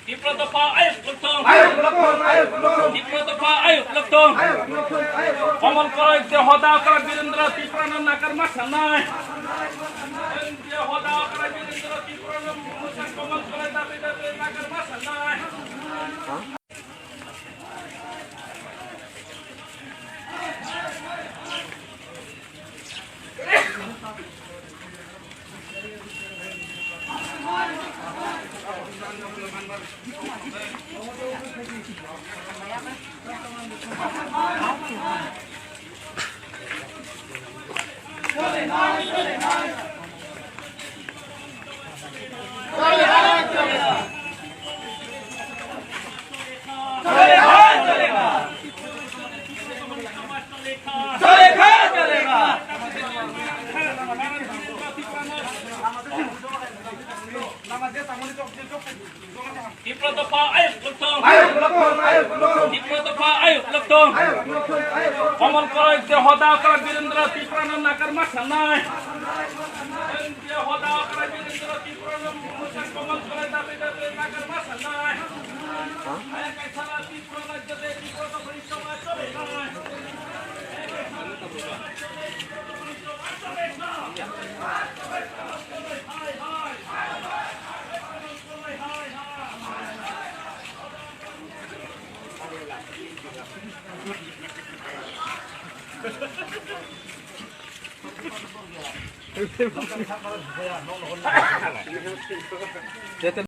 তীব্র দফা আয়োগ লক্ষণ তীব্র দফা আয়োগ লক্ষণ অমল করে হদা করা বীরেন্দ্র তীব্রানন্দ নাকার মাথা নাই হদা করা বীরেন্দ্র তীব্রানন্দ কমল করে দাবি দাবি নাকার মাথা নাই তীব্র দফা আয়োগ লক্ষণ অমল করে হদা করা বীরেন্দ্র তীব্রানন্দ নাকার মাথা নাই হদা করা বীরেন্দ্র তীব্রানন্দ কমল করে দাবি দাবি নাকার মাথা নাই সারা তীব্র রাজ্যে তীব্র দফার সময় চলে নাই